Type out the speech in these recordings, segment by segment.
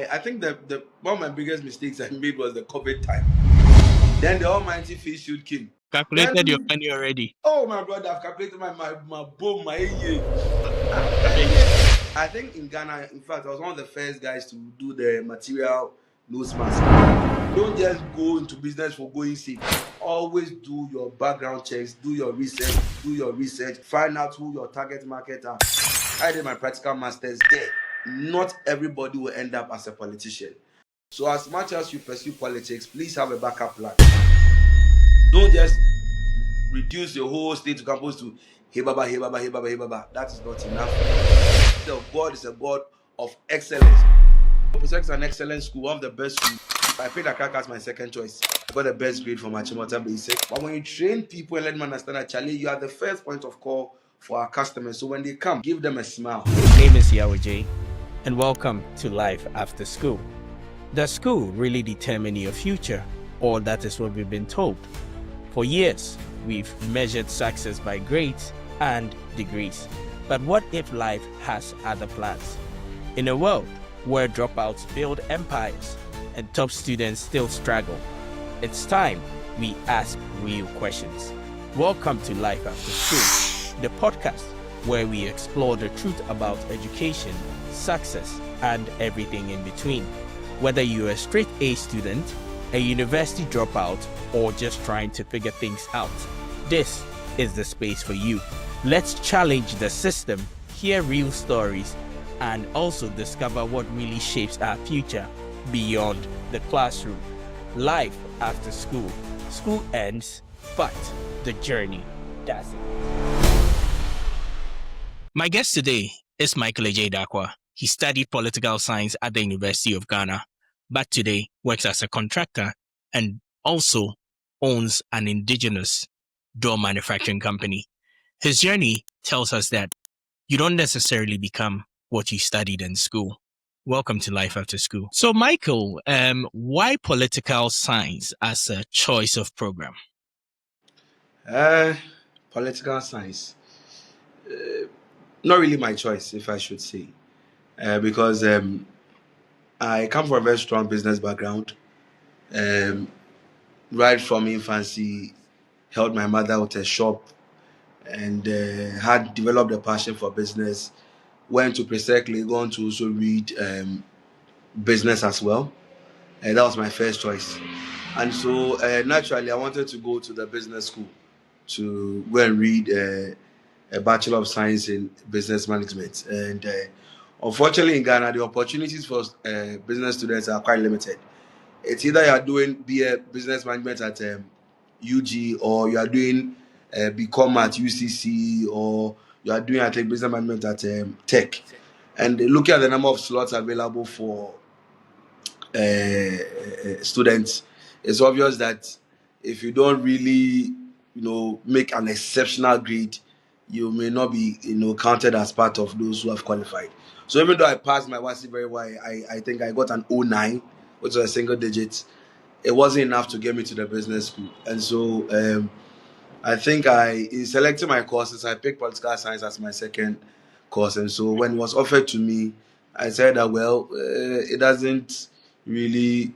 I think the one of my biggest mistakes I made was the COVID time. Then the almighty fish shoot came. Calculated your Then, money already. oh my brother, I've calculated my boom, my year. I think in Ghana, in fact, I was one of the first guys to do the material nose mask. Don't just go into business for going sake. Always do your background checks, do your research, find out who your target market are. I did my practical masters there. Not everybody will end up as a politician. So as much as you pursue politics, please have a backup plan. Don't just reduce your whole state to campus to hey baba, hey baba, hey baba, hey baba. That is not enough. The God is a God of excellence. Prosec is an excellent school, one of the best schools. I paid Accra as my second choice. I got the best grade from Achimota Basic. But when you train people and let them understand that, Charlie, you are the first point of call for our customers. So when they come, give them a smile. My name is Adjei, and welcome to Life After School. Does school really determine your future, or that is what we've been told? For years, we've measured success by grades and degrees. But what if life has other plans? In a world where dropouts build empires and top students still struggle, it's time we ask real questions. Welcome to Life After School, the podcast where we explore the truth about education, success, and everything in between. Whether you're a straight A student, a university dropout, or just trying to figure things out, this is the space for you. Let's challenge the system, hear real stories, and also discover what really shapes our future beyond the classroom. Life after school. School ends, but the journey doesn't. My guest today is Adjei Darkwah. He studied political science at the University of Ghana, but today works as a contractor and also owns an indigenous door manufacturing company. His journey tells us that you don't necessarily become what you studied in school. Welcome to Life After School. So, Michael, why political science as a choice of program? Political science. Not really my choice, if I should say. Because I come from a very strong business background. Um, right from infancy, held my mother with a shop and had developed a passion for business. Went to Presec Legon to also read business as well. And that was my first choice. And so naturally, I wanted to go to the business school to go and read a Bachelor of Science in Business Management. And unfortunately, in Ghana, the opportunities for business students are quite limited. It's either you are doing BA Business Management at UG, or you are doing BCom at UCC, or you are doing Business Management at Tech. And looking at the number of slots available for students, it's obvious that if you don't really, make an exceptional grade, you may not be, counted as part of those who have qualified. So even though I passed my WASI very well, I think I got an 09, which was a single digit. It wasn't enough to get me to the business school, and so I think in selecting my courses, I picked political science as my second course. And so when it was offered to me, I said that, well, it doesn't really,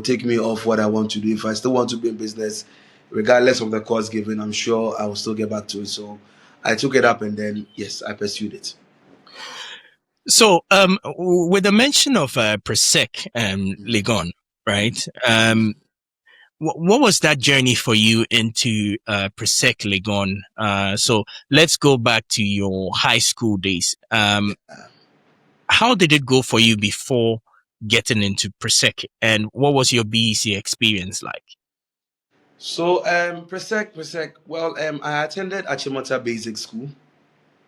take me off what I want to do. If I still want to be in business, regardless of the course given, I'm sure I will still get back to it. So I took it up, and then, yes, I pursued it. So, with the mention of Presec Legon, right? What was that journey for you into Presec Legon? So let's go back to your high school days. How did it go for you before getting into Presec, and what was your BEC experience like? So Presec. Well, I attended Achimota Basic School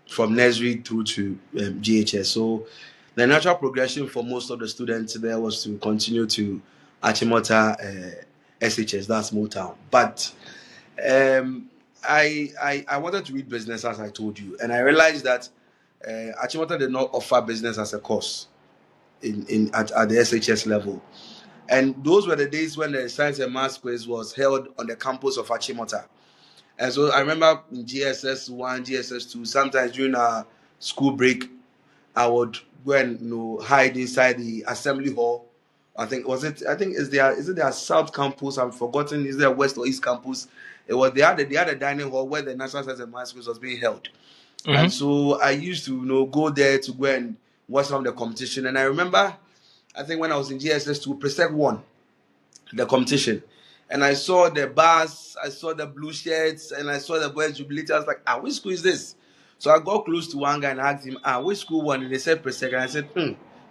from nursery through to GHS. So the natural progression for most of the students there was to continue to Achimota SHS, that's Motown. But I wanted to read business, as I told you, and I realized that Achimota did not offer business as a course at the SHS level. And those were the days when the science and math quiz was held on the campus of Achimota. And so I remember in GSS 1, GSS 2, sometimes during our school break, I would go and hide inside the assembly hall. I think was it. I think is it their South campus? I've forgotten. Is there West or East campus? It was they had a dining hall where the National Science and Maths quiz was being held, and Mm-hmm. so I used to go there to go and watch some of the competition. And I remember, I think when I was in GSS2, Presec won the competition. And I saw the bars, I saw the blue shirts, and I saw the boys jubilate. I was like, which school is this? So I got close to one guy and asked him, which school won? And they said Presec. And I said,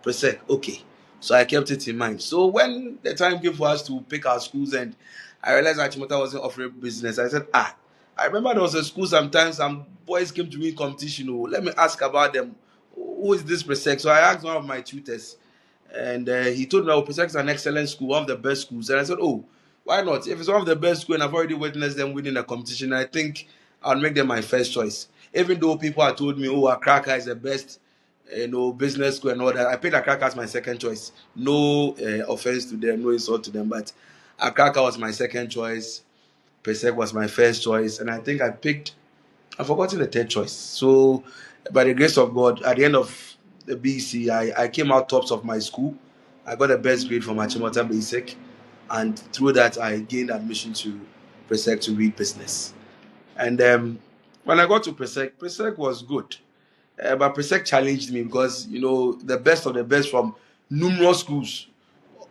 Presec, okay. So I kept it in mind. So when the time came for us to pick our schools, and I realized Achimota wasn't offering business, I said, I remember there was a school sometimes some boys came to me in competition. Oh, let me ask about them. Who is this Presec? So I asked one of my tutors, and he told me, Presec is an excellent school, one of the best schools. And I said, why not? If it's one of the best schools and I've already witnessed them winning a competition, I think I'll make them my first choice. Even though people have told me, Accra is the best, business school and all that, I picked Accra as my second choice. No offense to them, no insult to them, but Accra was my second choice. Presec was my first choice, and I think I've forgotten the third choice. So, by the grace of God, at the end of the BC, I came out tops of my school. I got the best grade from Achimota Basic, and through that, I gained admission to Presec to read business. And when I got to Presec, Presec was good. But Presec challenged me because, the best of the best from numerous schools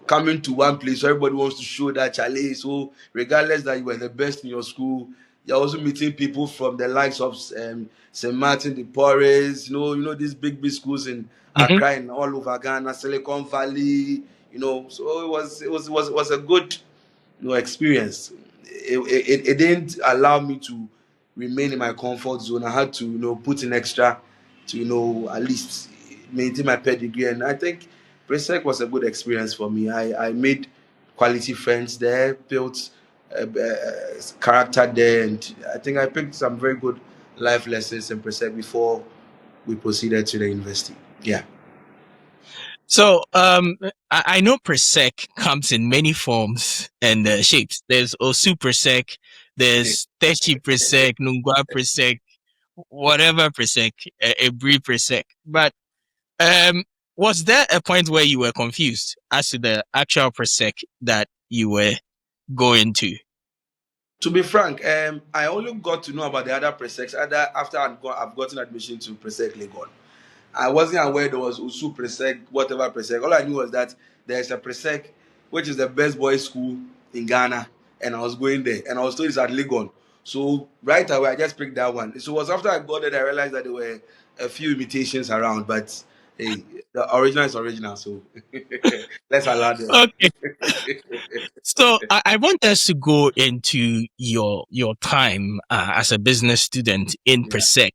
coming to one place, so everybody wants to show that challenge. So regardless that you were the best in your school, you're also meeting people from the likes of St. Martin de Porres, these big schools in Mm-hmm. Accra and all over Ghana, Silicon Valley, So it was a good experience. It didn't allow me to remain in my comfort zone. I had to put in extra to at least maintain my pedigree, and I think Presec was a good experience for me. I made quality friends there, built character there, and I think I picked some very good life lessons in Presec before we proceeded to the university. Yeah. So I know Persec comes in many forms and shapes. There's Osu Persec, there's Techi Persec, Nungwa Persec, whatever Persec, Ebri Persec. But um, was there a point where you were confused as to the actual Persec that you were going to? To be frank, I only got to know about the other Presecs after I've gotten admission to Presec Legon. I wasn't aware there was Usu Presec, whatever Presec. All I knew was that there's a Presec, which is the best boys' school in Ghana, and I was going there, and I was told it's at Legon. So right away, I just picked that one. So it was after I got there that I realized that there were a few imitations around, but hey, the original is original, so let's allow them. Okay. So I want us to go into your time as a business student in Yeah. Persec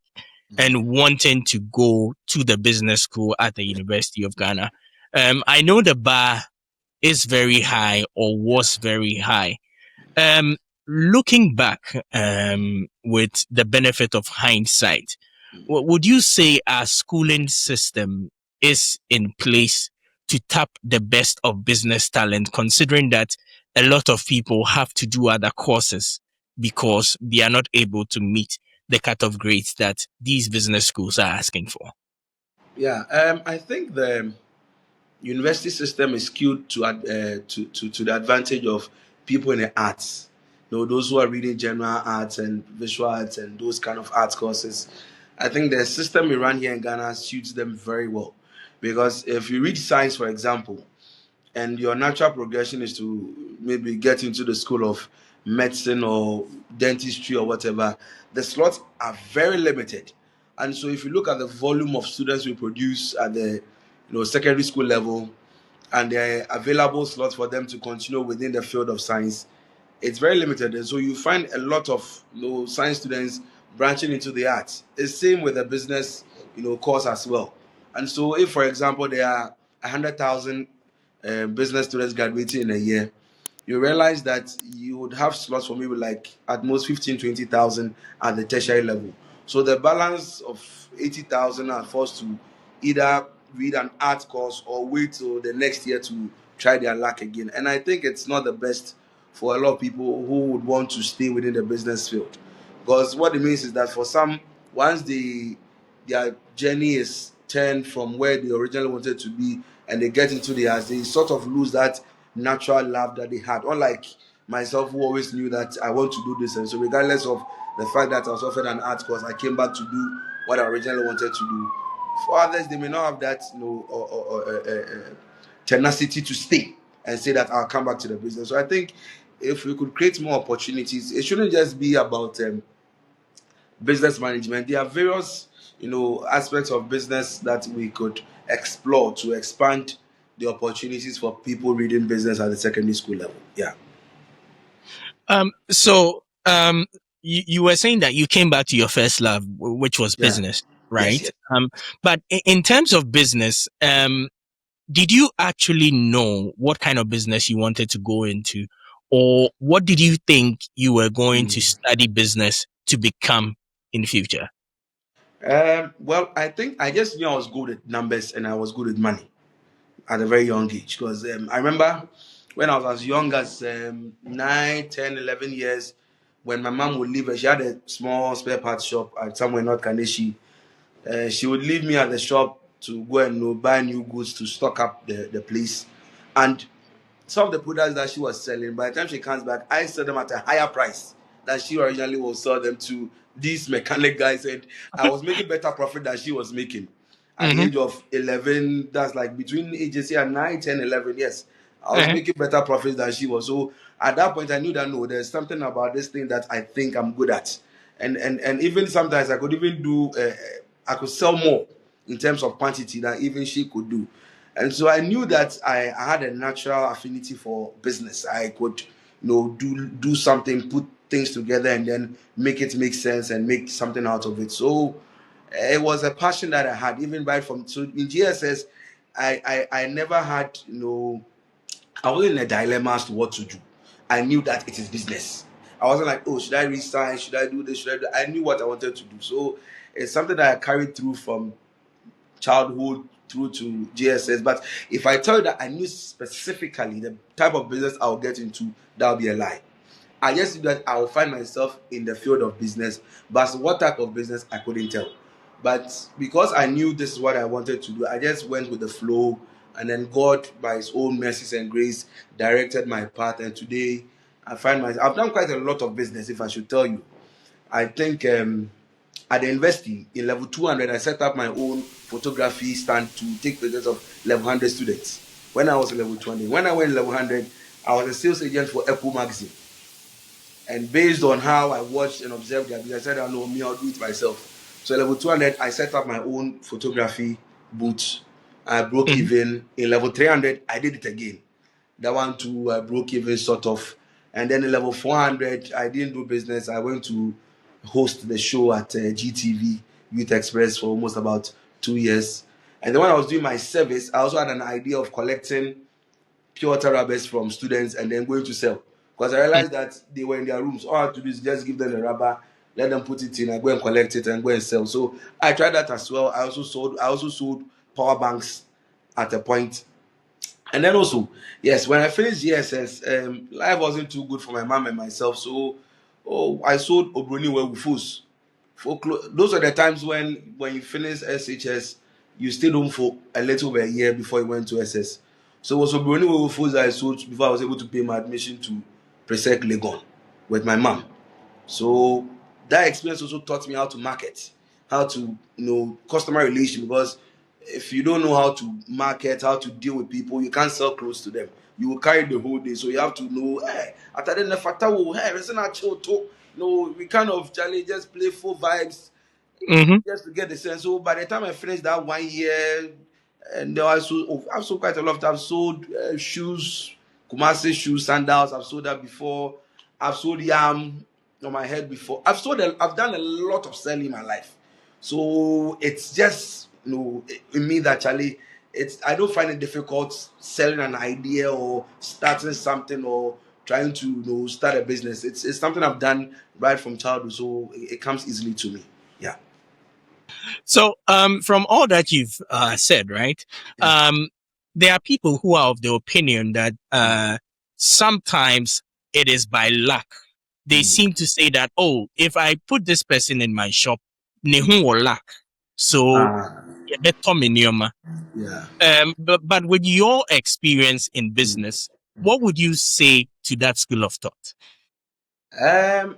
and wanting to go to the business school at the University of Ghana. I know the bar is very high or was very high. Um, Looking back, with the benefit of hindsight, would you say our schooling system is in place to tap the best of business talent, considering that a lot of people have to do other courses because they are not able to meet the cutoff grades that these business schools are asking for? Yeah, I think the university system is skewed to the advantage of people in the arts. Those who are reading general arts and visual arts and those kind of arts courses. I think the system we run here in Ghana suits them very well, because if you read science, for example, and your natural progression is to maybe get into the school of medicine or dentistry or whatever, the slots are very limited. And so if you look at the volume of students we produce at the secondary school level, and the available slots for them to continue within the field of science, it's very limited. And so you find a lot of science students branching into the arts. It's same with the business course as well. And so if, for example, there are 100,000 business students graduating in a year, you realize that you would have slots for maybe like at most 15, 20,000 at the tertiary level. So the balance of 80,000 are forced to either read an art course or wait till the next year to try their luck again. And I think it's not the best for a lot of people who would want to stay within the business field. Because what it means is that for some, once their journey is turn from where they originally wanted to be, and they get into the arts, they sort of lose that natural love that they had. Unlike myself, who always knew that I want to do this, and so regardless of the fact that I was offered an art course, I came back to do what I originally wanted to do. For others, they may not have that, tenacity to stay and say that I'll come back to the business. So I think if we could create more opportunities, it shouldn't just be about business management. There are various, aspects of business that we could explore to expand the opportunities for people reading business at the secondary school level. Yeah. So you were saying that you came back to your first love, which was Yeah. business, Yes. right? Yes. But in terms of business, did you actually know what kind of business you wanted to go into, or what did you think you were going to study business to become in the future? Well, I think I just knew I was good at numbers and I was good at money at a very young age. Because I remember when I was as young as 9, 10, 11 years, when my mom would leave, she had a small spare parts shop at somewhere in North Kaneshi. She would leave me at the shop to go and buy new goods to stock up the place. And some of the products that she was selling, by the time she comes back, I sell them at a higher price than she originally will sell them to these mechanic guys. And I was making better profit than she was making. At the Mm-hmm. age of 11, that's like between ages here 9, 10, 11, yes. I was Uh-huh. making better profits than she was. So at that point, I knew that no, there's something about this thing that I think I'm good at. And even sometimes I could even do, I could sell more in terms of quantity than even she could do. And so I knew that I had a natural affinity for business. I could, do something, put things together, and then make it make sense and make something out of it. So it was a passion that I had, even right from so in GSS. I never had, I wasn't in a dilemma as to what to do. I knew that it is business. I wasn't like, oh, should I resign? Should I do this? Should I do? I knew what I wanted to do. So it's something that I carried through from childhood through to GSS. But if I tell you that I knew specifically the type of business I'll get into, that'll be a lie. I just knew that I will find myself in the field of business, but what type of business I couldn't tell. But because I knew this is what I wanted to do, I just went with the flow, and then God, by His own mercies and grace, directed my path. And today, I find myself. I've done quite a lot of business, if I should tell you. I think at the university in level 200, I set up my own photography stand to take pictures of level 100 students. When I was in level 20, when I went level 100, I was a sales agent for Echo magazine. And based on how I watched and observed their business, I said, I know me, I'll do it myself. So level 200, I set up my own photography booth. I broke Mm-hmm. even. In level 300, I did it again. That one too, I broke even sort of. And then in level 400, I didn't do business. I went to host the show at GTV, Youth Express, for almost about 2 years. And then when I was doing my service, I also had an idea of collecting pure water rubbers from students and then going to sell. Because I realized that they were in their rooms. All I had to do is just give them the rubber, let them put it in, I go and collect it and go and sell. So I tried that as well. I also sold power banks at a point. And then also, yes, when I finished GSS, life wasn't too good for my mom and myself. So, I sold Obroni Wewufus. Those are the times when you finish SHS, you stayed home for a little over a year before you went to SS. So it was Obroni Wewufus I sold before I was able to pay my admission to Presec Legon with my mom. So that experience also taught me how to market, how to customer relation. Because if you don't know how to market, how to deal with people, you can't sell clothes to them. You will carry the whole day. So you have to know, hey, after the nefata, hey, listen at chill talk. No, we kind of Charlie just play full vibes Mm-hmm. just to get the sense. So by the time I finished that 1 year, and then I've sold quite a lot. I've sold shoes, Kumasi shoes, sandals. I've sold that before. I've sold yam on my head before. I've done a lot of selling in my life. So it's just in me that Charlie. I don't find it difficult selling an idea or starting something or trying to start a business. It's something I've done right from childhood, so it comes easily to me. Yeah. So, from all that you've said, right? Yeah. Um, there are people who are of the opinion that sometimes it is by luck. They Mm. seem to say that, oh, if I put this person in my shop, nehu or luck. So Ah. better minimum. Yeah. But with your experience in business, what would you say to that school of thought? Well,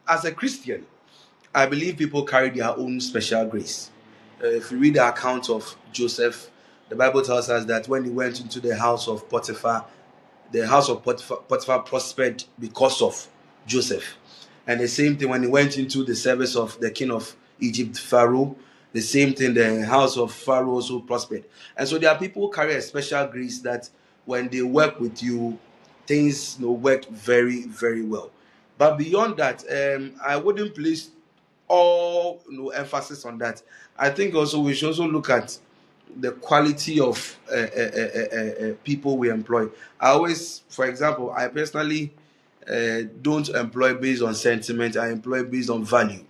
as a Christian, I believe people carry their own special grace. If you read the account of Joseph, the Bible tells us that when he went into the house of Potiphar prospered because of Joseph. And the same thing when he went into the service of the king of Egypt, Pharaoh, the same thing, the house of Pharaoh also prospered. And so there are people who carry a special grace that when they work with you, things work very, very well. But beyond that, I wouldn't place all emphasis on that. I think also we should also look at the quality of people we employ. I always, for example, I personally don't employ based on sentiment. I employ based on value.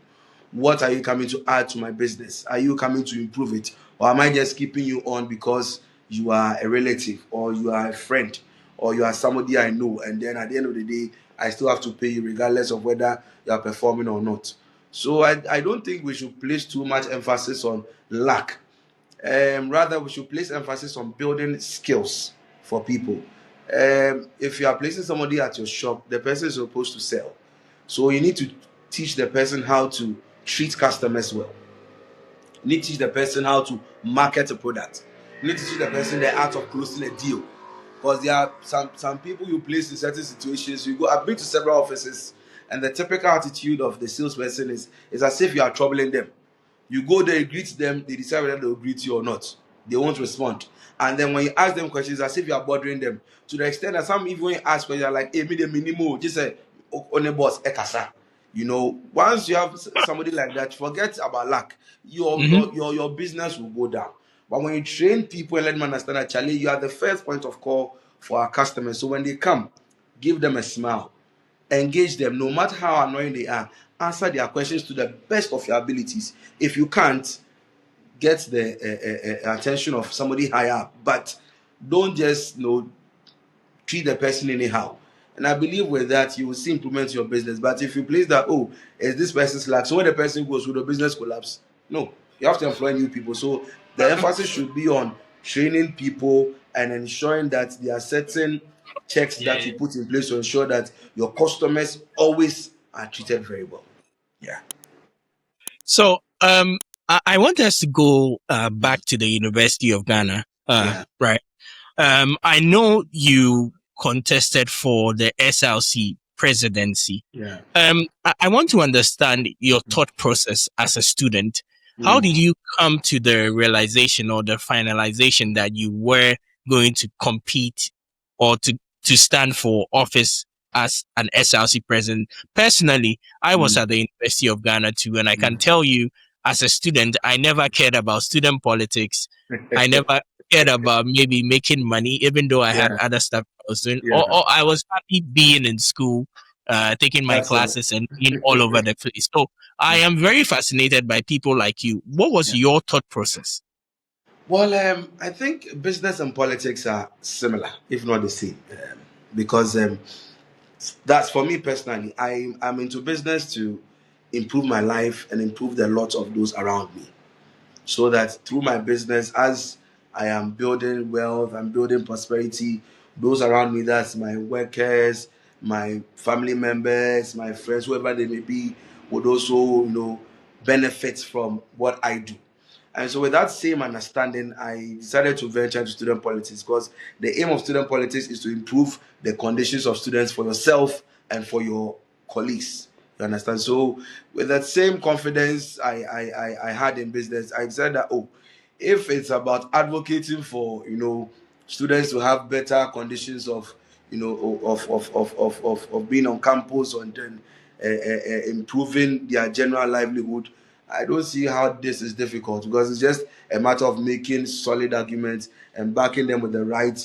What are you coming to add to my business? Are you coming to improve it? Or am I just keeping you on because you are a relative or you are a friend or you are somebody I know? And then at the end of the day, I still have to pay you regardless of whether you are performing or not. So I don't think we should place too much emphasis on lack. Rather, we should place emphasis on building skills for people. If you are placing somebody at your shop, the person is supposed to sell. So you need to teach the person how to treat customers well. You need to teach the person how to market a product. You need to teach the person the art of closing a deal. Because there are some people you place in certain situations. You go, I've been to several offices, and the typical attitude of the salesperson is as if you are troubling them. You go there, you greet them, they decide whether they'll greet you or not. They won't respond. And then when you ask them questions, as if you are bothering them. To the extent that some even when you ask questions, like, hey, me the minimum, just say, on a boss, ekasa. Once you have somebody like that, forget about luck. Your business will go down. But when you train people and let them understand that, Charlie, you are the first point of call for our customers. So when they come, give them a smile, engage them, no matter how annoying they are, answer their questions to the best of your abilities. If you can't, get the attention of somebody higher up, but don't just treat the person anyhow. And I believe with that you will see improvements in your business. But if you place that, oh, is this person's lack, so when the person goes, will the business collapse? No, you have to employ new people. So the emphasis should be on training people and ensuring that there are certain checks that Yeah. you put in place to ensure that your customers always are treated very well. Yeah. So I want us to go back to the University of Ghana. Yeah. Right. I know you contested for the SLC presidency. Yeah. I want to understand your thought process as a student. How Mm. did you come to the realization or the finalization that you were going to compete or to stand for office as an SLC president? Personally, I was Mm. at the University of Ghana too, and I can tell you, as a student, I never cared about student politics. I never cared about maybe making money, even though I had Yeah. other stuff I was doing. Yeah. Or I was happy being in school, taking my That's all. classes and being all over the place. So I am very fascinated by people like you. What was Yeah. your thought process? Well, I think business and politics are similar, if not the same, because that's for me personally. I'm into business to improve my life and improve the lot of those around me, so that through my business, as I am building wealth, I'm building prosperity, those around me, that's my workers, my family members, my friends, whoever they may be, would also benefit from what I do. And so, with that same understanding, I decided to venture into student politics because the aim of student politics is to improve the conditions of students for yourself and for your colleagues. You understand? So, with that same confidence I had in business, I decided that, oh, if it's about advocating for students to have better conditions of of being on campus and then improving their general livelihood, I don't see how this is difficult because it's just a matter of making solid arguments and backing them with the right,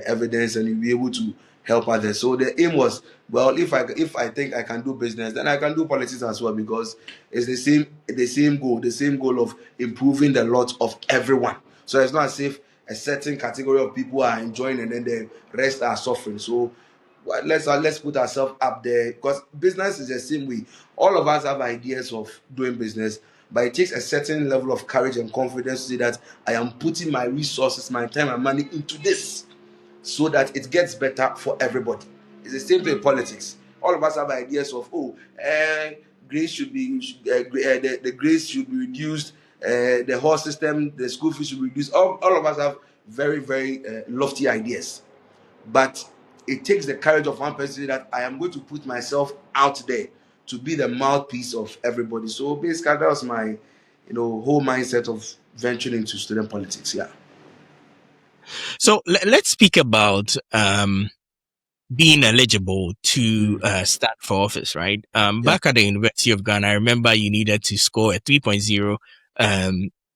evidence, and you'll be able to help others. So the aim was, well, if I think I can do business, then I can do politics as well because it's the same goal of improving the lot of everyone. So it's not as if a certain category of people are enjoying and then the rest are suffering. So let's put ourselves up there because business is the same way. All of us have ideas of doing business, But it takes a certain level of courage and confidence to say that I am putting my resources, my time, and money into this so that it gets better for everybody. It's the same thing in politics. All of us have ideas of, grades should be, the grades should be reduced, the whole system, the school fees should be reduced. All of us have very, very lofty ideas. But it takes the courage of one person that I am going to put myself out there to be the mouthpiece of everybody. So basically, that was my, whole mindset of venturing into student politics. Yeah. So let's speak about being eligible to start for office, right? Yeah. Back at the University of Ghana, I remember you needed to score a 3.0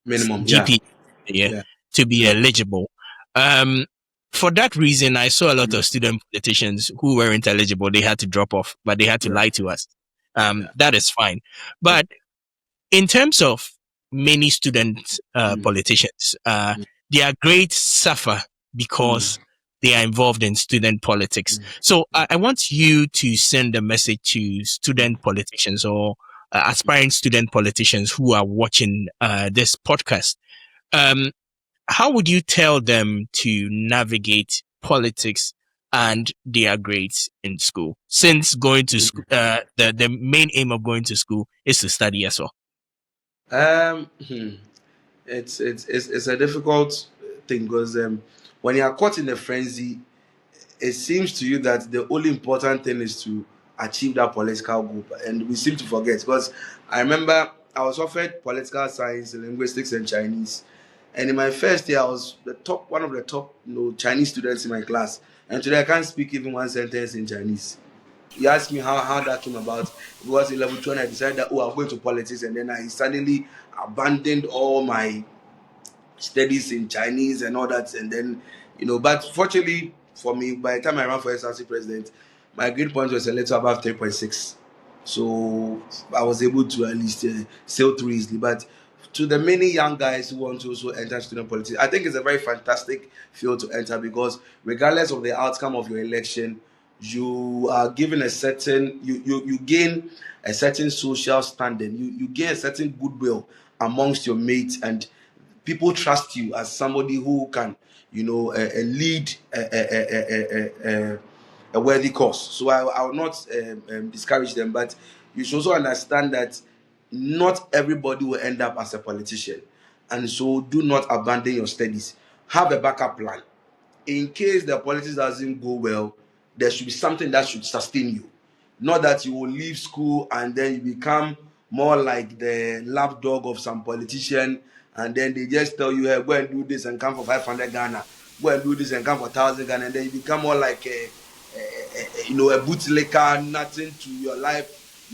Minimum. Yeah. GP, yeah, Yeah. to be Yeah. eligible. Um, for that reason, I saw a lot Mm. of student politicians who weren't eligible. They had to drop off, but they had to Yeah. lie to us. Yeah. That is fine. Yeah. But in terms of many student Mm. politicians, Mm. their grades suffer Mm. because they are involved in student politics. So I want you to send a message to student politicians or aspiring student politicians who are watching this podcast. Um, how would you tell them to navigate politics and their grades in school? Since going to school, the main aim of going to school is to study as well. Um, hmm, it's a difficult thing because when you are caught in a frenzy, it seems to you that the only important thing is to achieve that political goal, and we seem to forget. Because I remember I was offered political science, linguistics, and Chinese, and in my first year I was one of the top, Chinese students in my class, and today I can't speak even one sentence in Chinese. You asked me how that came about. It was in level 2 and I decided that, I'm going to politics, and then I suddenly abandoned all my studies in Chinese and all that, and then but fortunately for me, by the time I ran for SRC president, my grade point was a little above 3.6, so I was able to at least sail through easily. But to the many young guys who want to also enter student politics, I think it's a very fantastic field to enter because regardless of the outcome of your election, you are given a certain you gain a certain social standing, you gain a certain goodwill amongst your mates, and people trust you as somebody who can, lead a worthy cause. So I will not discourage them, but you should also understand that not everybody will end up as a politician, and so do not abandon your studies. Have a backup plan in case the politics doesn't go well. There should be something that should sustain you, not that you will leave school and then you become more like the lapdog of some politician, and then they just tell you, hey, go and do this and come for 500 Ghana, go and do this and come for 1,000 Ghana, and then you become more like a bootlicker, nothing to your life.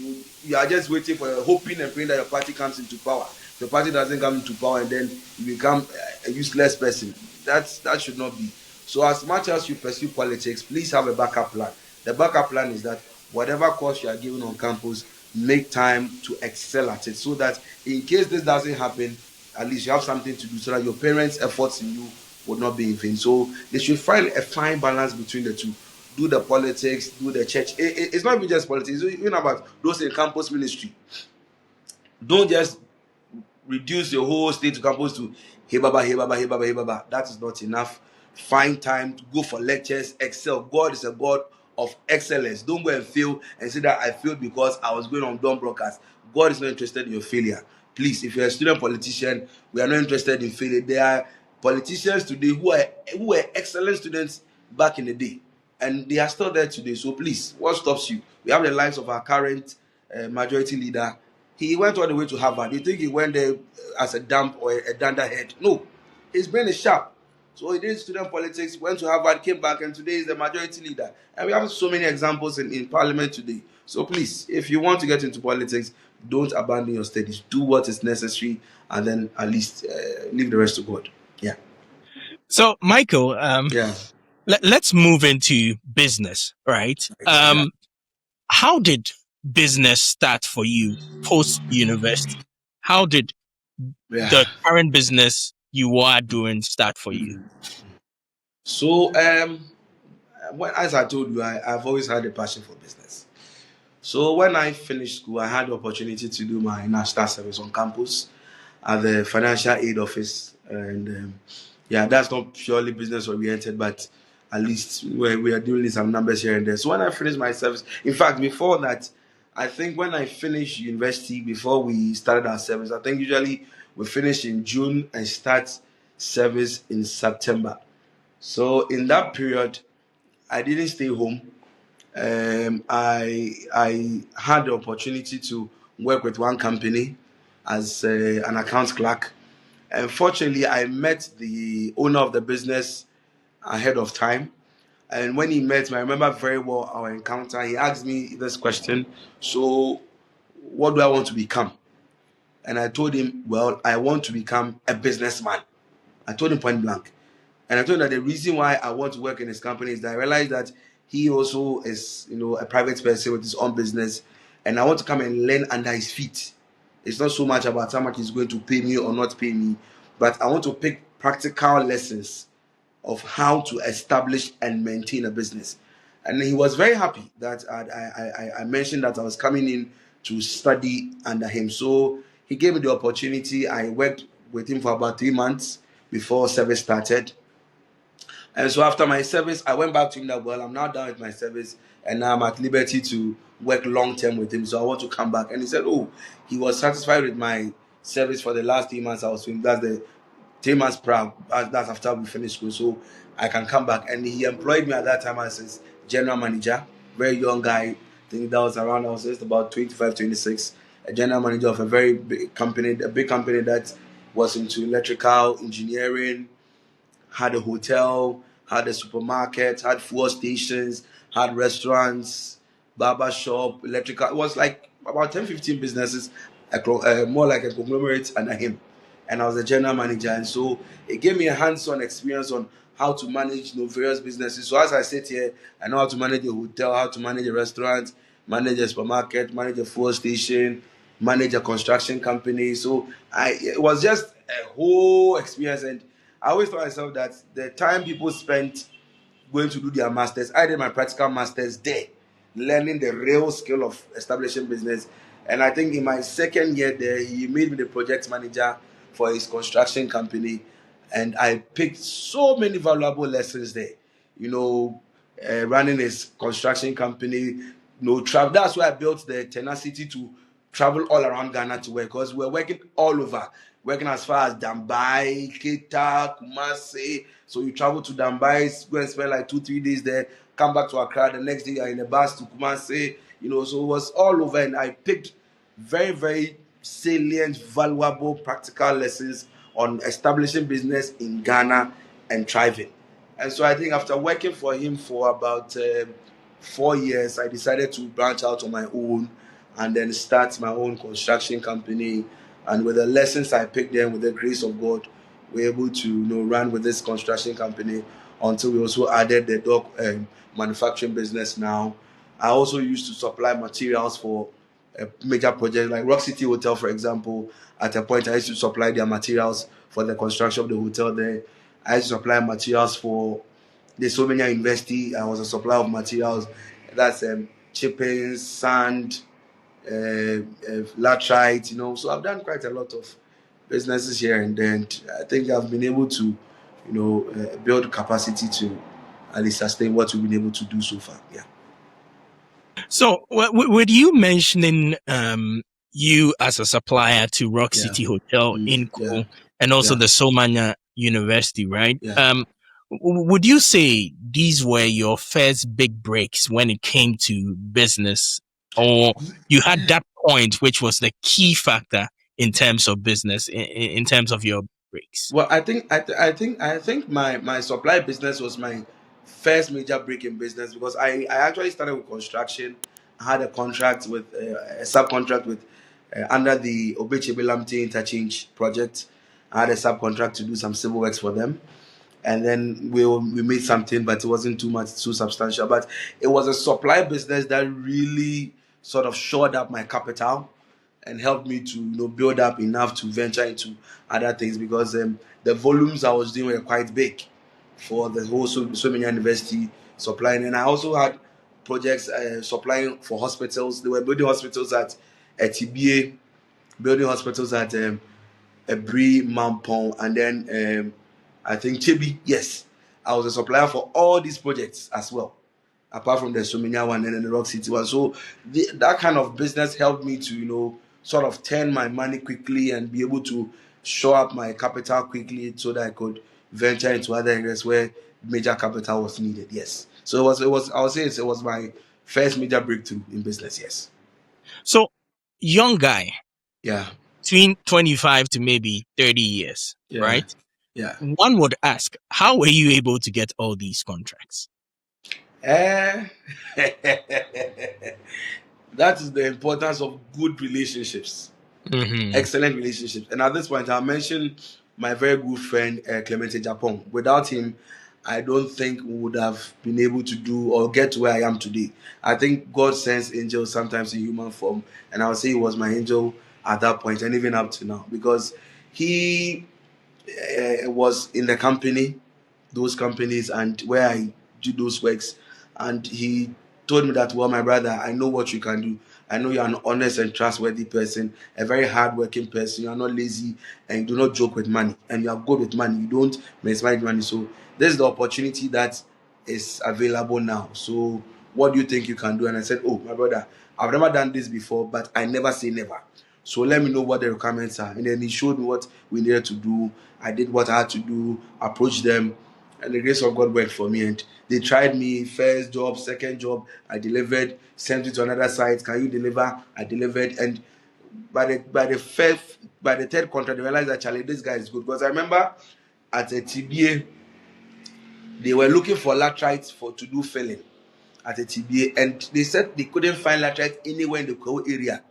You are just waiting for hoping and praying that your party comes into power. If your party doesn't come into power, and then you become a useless person. That should not be. So as much as you pursue politics, please have a backup plan. The backup plan is that whatever course you are given on campus, make time to excel at it, so that in case this doesn't happen, at least you have something to do, so that your parents' efforts in you would not be in vain. So they should find a fine balance between the two. Do the politics, do the church. It's not even just politics, it's even about those in campus ministry. Don't just reduce your whole state to campus to hey baba, hey baba, hey baba, hey baba. That is not enough. Find time to go for lectures, excel. God is a God of excellence. Don't go and fail and say that I failed because I was going on dumb broadcast. God is not interested in your failure. Please, if you're a student politician, we are not interested in failure. There are politicians today who were excellent students back in the day, and they are still there today. So please, what stops you? We have the lives of our current majority leader. He went all the way to Harvard. You think he went there as a dump or a dunderhead? No, his brain is sharp. So he did student politics, went to Harvard, came back, and today is the majority leader. And we have so many examples in parliament today. So please, if you want to get into politics, don't abandon your studies. Do what is necessary, and then at least leave the rest to God. Yeah. So, Michael, Yeah. let's move into business, right? Yeah. How did business start for you post university? How did Yeah. the current business you are doing start for you? So, as I told you, I've always had a passion for business. So when I finished school, I had the opportunity to do my national service on campus at the financial aid office, and yeah, that's not purely business oriented, but at least we are doing some numbers here and there. So when I finished my service, in fact, before that, I think when I finished university, before we started our service, I think usually we finish in June and start service in September. So in that period, I didn't stay home. I had the opportunity to work with one company as an account clerk. Unfortunately, I met the owner of the business ahead of time. And when he met me, I remember very well our encounter. He asked me this question: so, what do I want to become? And I told him, well, I want to become a businessman. I told him point blank. And I told him that the reason why I want to work in his company is that I realized that he also is, a private person with his own business. And I want to come and learn under his feet. It's not so much about how much he's going to pay me or not pay me, but I want to pick practical lessons of how to establish and maintain a business. And he was very happy that I mentioned that I was coming in to study under him. So he gave me the opportunity. I worked with him for about 3 months before service started. And so after my service, I went back to him that, well, I'm now done with my service and now I'm at liberty to work long term with him. So I want to come back. And he said, oh, he was satisfied with my service for the last 3 months I was doing. That's the 3 months prior. That's after we finished school. So I can come back. And he employed me at that time as his general manager, very young guy. I think that was around, I was just about 25, 26, a general manager of a very big company, a big company that was into electrical engineering, had a hotel, had a supermarket, had fuel stations, had restaurants, barber shop, electrical. It was like about 10, 15 businesses, more like a conglomerate under him. And I was the general manager. And so it gave me a hands-on experience on how to manage various businesses. So as I sit here, I know how to manage a hotel, how to manage a restaurant, manage a supermarket, manage a fuel station, manage a construction company. So it was just a whole experience. And I always thought myself that the time people spent going to do their masters, I did my practical masters there, learning the real skill of establishing business. And I think in my second year there, he made me the project manager for his construction company. And I picked so many valuable lessons there. You know, running his construction company, travel. That's why I built the tenacity to travel all around Ghana to work, because we're working all over, working as far as Dambai, Keta, Kumasi. So you travel to Dambai, go and spend like 2, 3 days there, come back to Accra. The next day you're in a bus to Kumasi. So it was all over, and I picked very, very salient, valuable, practical lessons on establishing business in Ghana and thriving. And so I think after working for him for about 4 years, I decided to branch out on my own and then start my own construction company. And with the lessons I picked there, with the grace of God, we're able to run with this construction company until we also added the dog manufacturing business now. I also used to supply materials for a major project like Rock City Hotel, for example. At a point, I used to supply their materials for the construction of the hotel there. I used to supply materials for the Somenia University. I was a supplier of materials. That's chipping, sand, latrite, So I've done quite a lot of businesses here and then. I think I've been able to, build capacity to at least sustain what we've been able to do so far. Yeah. So, with you mentioning you as a supplier to Rock Yeah. City Hotel in Yeah. Kuala and also Yeah. the Somania University, right? Yeah. Would you say these were your first big breaks when it came to business, or you had that point which was the key factor in terms of business, in terms of your breaks? Well, I think my supply business was my first major break in business, because I actually started with construction. I had a contract with a subcontract with under the Obechebelamte interchange project. I had a subcontract to do some civil works for them, and then we made something, but it wasn't too substantial. But it was a supply business that really sort of shored up my capital and helped me to build up enough to venture into other things, because the volumes I was doing were quite big for the whole so many university supplying. And I also had projects supplying for hospitals. They were building hospitals at TBA, building hospitals at Ebri, Mampong, and then I think Chebi. Yes, I was a supplier for all these projects as well, apart from the Sominya one and then the Rock City one. So that kind of business helped me to, sort of turn my money quickly and be able to show up my capital quickly so that I could venture into other areas where major capital was needed. Yes. So it was I would say it was my first major breakthrough in business. Yes. So, young guy, Yeah. between 25 to maybe 30 years, Yeah. right? Yeah. One would ask, how were you able to get all these contracts? Eh, that is the importance of good relationships, Mm-hmm. excellent relationships. And at this point, I'll mention my very good friend Clemente Japan. Without him, I don't think we would have been able to do or get to where I am today. I think God sends angels sometimes in human form, and I would say he was my angel at that point and even up to now because he was in the company, those companies, and where I do those works. And he told me that, well, my brother, I know what you can do. I know you're an honest and trustworthy person, a very hardworking person. You're not lazy and you do not joke with money. And you are good with money. You don't mismanage money. So this is the opportunity that is available now. So what do you think you can do? And I said, oh, my brother, I've never done this before, but I never say never. So let me know what the requirements are. And then he showed me what we needed to do. I did what I had to do, approached them, and the grace of God worked for me. And they tried me, first job, second job, I delivered, sent it to another site. Can you deliver? I delivered. And by the third contract, they realized that Charlie, this guy is good. Because I remember at a TBA, they were looking for latrites to do filling at a TBA, and they said they couldn't find latrite anywhere in the whole area,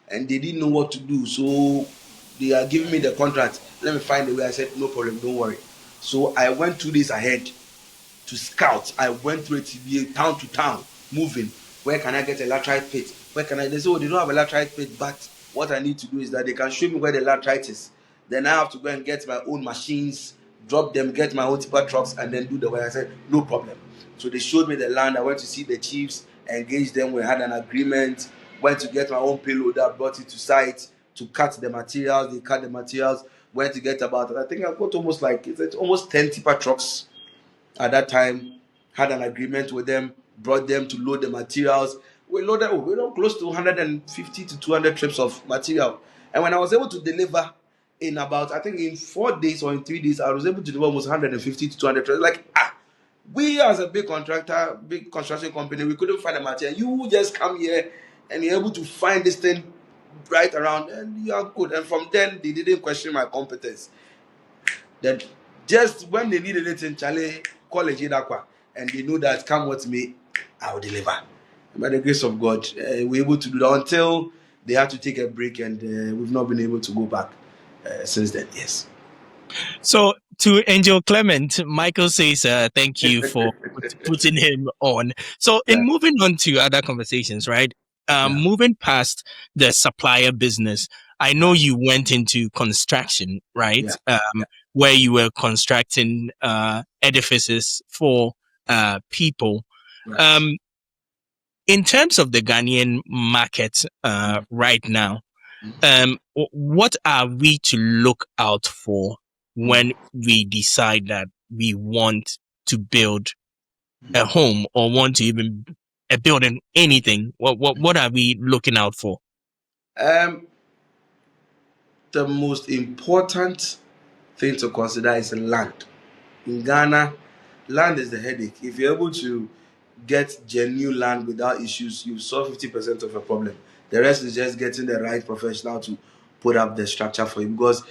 and they didn't know what to do. So they are giving me the contract. Let me find a way. I said, no problem, don't worry. So I went 2 days ahead to scout. I went through a TBA town to town, moving. Where can I get a latrite pit? Where can I? They say, oh, they don't have a latrite pit, but what I need to do is that they can show me where the latrite is. Then I have to go and get my own machines, drop them, get my own tipper trucks, and then do the work. I said, no problem. So they showed me the land. I went to see the chiefs, engaged them. We had an agreement. Went to get my own payloader, brought it to site to cut the materials. They cut the materials. Went to get about, I think I got almost 10 tipper trucks at that time. Had an agreement with them, brought them to load the materials. We loaded, we were close to 150 to 200 trips of material. And when I was able to deliver in about, I think in 4 days or in 3 days, I was able to deliver almost 150 to 200 trips. Like, we as a big contractor, big construction company, we couldn't find a material. You just come here and you're able to find this thing right around, and you are good. And from then, they didn't question my competence. Then, just when they needed it in Charlie, call Adjei Darkwah, and they know that come what may, I will deliver. And by the grace of God, we're able to do that until they had to take a break, and we've not been able to go back since then. Yes. So, to Angel Clement, Michael says, thank you for putting him on. So, in Yeah. moving on to other conversations, right? Yeah. Moving past the supplier business, I know you went into construction, right? Yeah. Where you were constructing edifices for people. Right. In terms of the Ghanaian market right now, what are we to look out for when we decide that we want to build a home or want to even build anything? What are we looking out for? The most important thing to consider is land. In Ghana, land is the headache. If you're able to get genuine land without issues, you solve 50% of your problem. The rest is just getting the right professional to put up the structure for you, because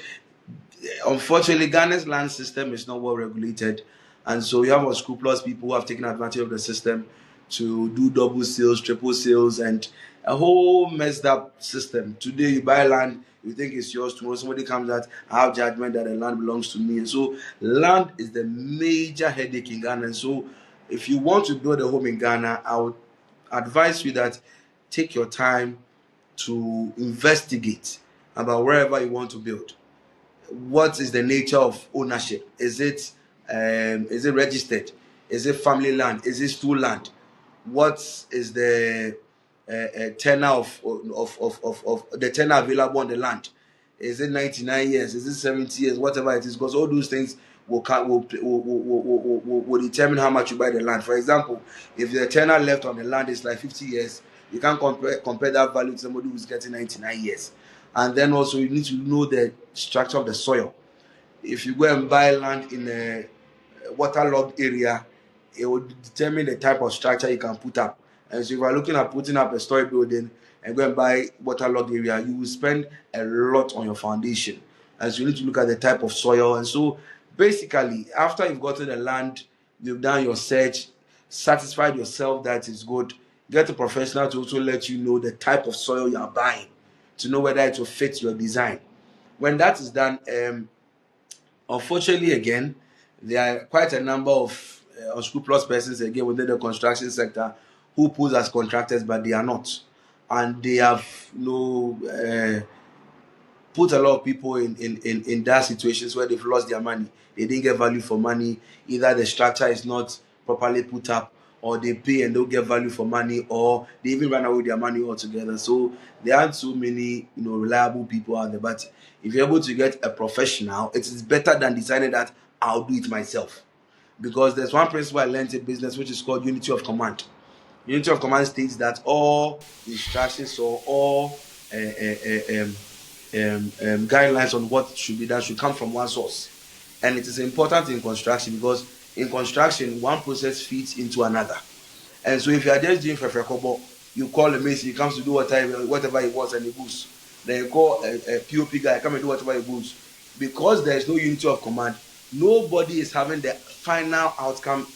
unfortunately, Ghana's land system is not well regulated, and so you have unscrupulous people who have taken advantage of the system to do double sales, triple sales, and a whole messed up system. Today, you buy land, you think it's yours. Tomorrow, somebody comes out, I have judgment that the land belongs to me. And so, land is the major headache in Ghana. And so, if you want to build a home in Ghana, I would advise you that take your time to investigate about wherever you want to build. What is the nature of ownership? Is it registered? Is it family land? Is it stool land? what is the tenure of the tenure available on the land. Is it 99 years? Is it 70 years? Whatever it is, because all those things will determine how much you buy the land. For example, if the tenure left on the land is like 50 years, you can't compare that value to somebody who's getting 99 years. And then also you need to know the structure of the soil. If you go and buy land in a waterlogged area, it will determine the type of structure you can put up. And so if you're looking at putting up a story building and go and buy waterlogged area, you will spend a lot on your foundation. And so you need to look at the type of soil. And so basically, after you've gotten the land, you've done your search, satisfied yourself that it's good, get a professional to also let you know the type of soil you are buying, to know whether it will fit your design. When that is done, unfortunately, again, there are quite a number of unscrupulous persons again within the construction sector who pose as contractors, but they are not, and they have put a lot of people in that situations where they've lost their money. They didn't get value for money. Either the structure is not properly put up, or they pay and don't get value for money, or they even run away with their money altogether. So there aren't so many reliable people out there. But if you're able to get a professional, it is better than deciding that I'll do it myself. Because there's one principle I learned in business which is called unity of command. Unity of command states that all instructions or all guidelines on what should be done should come from one source. And it is important in construction because in construction, one process feeds into another. And so if you are just doing Fefrekobo, you call a mason, he comes to do whatever he wants and he goes. Then you call a POP guy, come and do whatever he goes. Because there is no unity of command, nobody is having the final outcome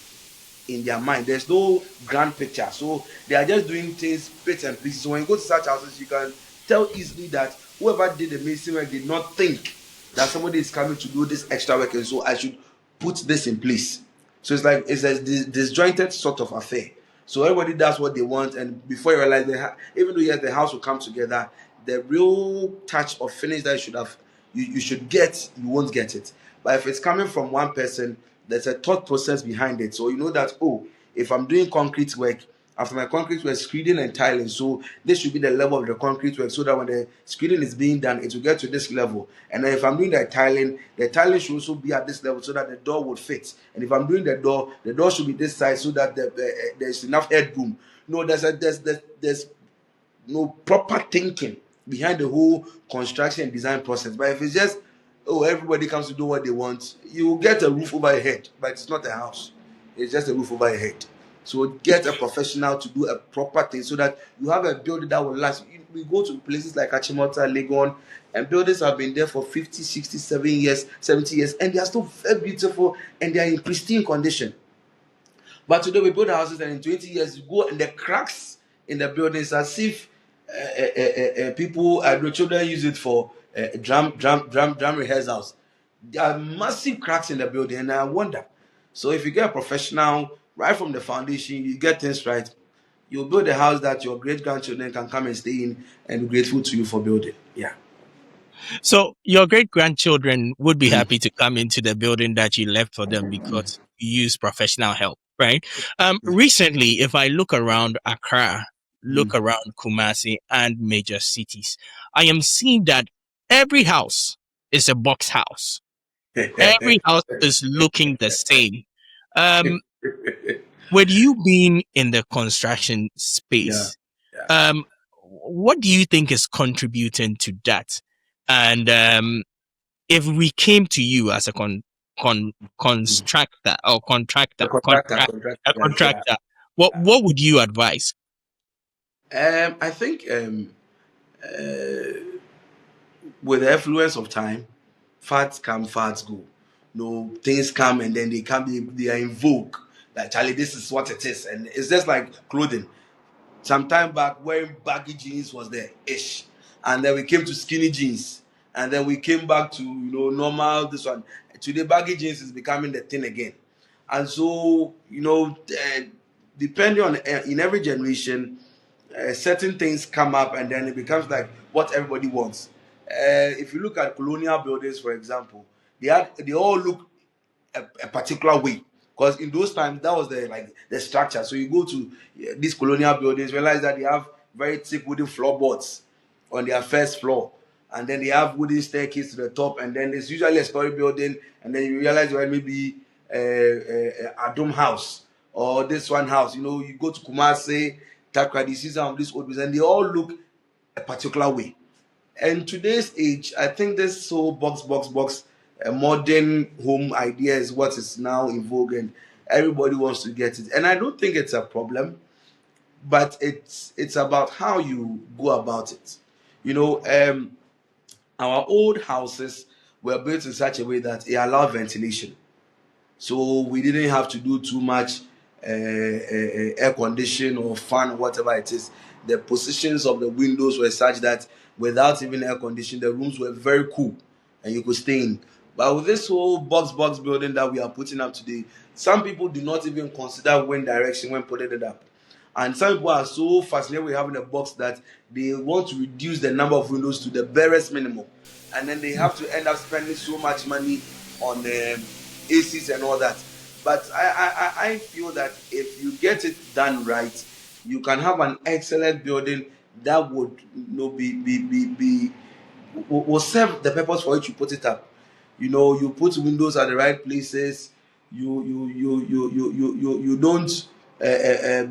in their mind. There's no grand picture. So they are just doing things bits and pieces. So when you go to such houses, you can tell easily that whoever did the mason work did not think that somebody is coming to do this extra work, and so I should put this in place. So it's like it's a disjointed sort of affair. So everybody does what they want, and before you realize, even though yes, the house will come together, the real touch of finish that you should have, you should get, you won't get it. But if it's coming from one person, there's a thought process behind it. So you know that, oh, if I'm doing concrete work, after my concrete work, screeding and tiling, so this should be the level of the concrete work, so that when the screeding is being done, it will get to this level. And then if I'm doing the tiling should also be at this level so that the door would fit. And if I'm doing the door should be this size so that there's enough headroom. No, there's no proper thinking behind the whole construction and design process. But if it's just, oh, everybody comes to do what they want, you will get a roof over your head, but it's not a house. It's just a roof over your head. So get a professional to do a proper thing so that you have a building that will last. We go to places like Achimota, Legon, and buildings have been there for 50, 67 years, 70 years, and they are still very beautiful and they are in pristine condition. But today we build houses and in 20 years you go and the cracks in the buildings as if people, the children use it for drum rehearsals. There are massive cracks in the building, and I wonder. So if you get a professional right from the foundation, you get things right. You build a house that your great grandchildren can come and stay in and be grateful to you for building. Yeah. So your great grandchildren would be happy to come into the building that you left for them because you use professional help, right? Recently, if I look around Accra, look around Kumasi and major cities, I am seeing that every house is a box house. Every house is looking the same. With you being in the construction Yeah. space, what do you think is contributing to that? And if we came to you as a constructor or The contractor, a yeah. contractor, what would you advise? I think with the influence of time, fads come, fads go. No, things come and then they come, they are in vogue. Like Charlie, this is what it is, and it's just like clothing. Some time back, wearing baggy jeans was the ish, and then we came to skinny jeans, and then we came back to normal this one. Today, baggy jeans is becoming the thing again, and so depending on in every generation, certain things come up, and then it becomes like what everybody wants. If you look at colonial buildings, for example, they all look a particular way. because in those times that was the structure. So you go to these colonial buildings, realize that they have very thick wooden floorboards on their first floor, and then they have wooden staircase to the top, and then there's usually a story building, and then you realize well maybe a dome house or this one house. You go to Kumasi, Takrady, you see some of these old buildings, and they all look a particular way. And today's age, I think this whole box, modern home idea is what is now in vogue, and everybody wants to get it. And I don't think it's a problem, but it's about how you go about it. You know, our old houses were built in such a way that it allowed ventilation, so we didn't have to do too much air condition or fan or whatever it is. The positions of the windows were such that without even air condition, the rooms were very cool and you could stay in. But with this whole box building that we are putting up today, some people do not even consider wind direction when putting it up. And some people are so fascinated with having a box that they want to reduce the number of windows to the barest minimum. And then they have to end up spending so much money on ACs and all that. But I feel that if you get it done right, you can have an excellent building that would will serve the purpose for which you put it up. You put windows at the right places. You don't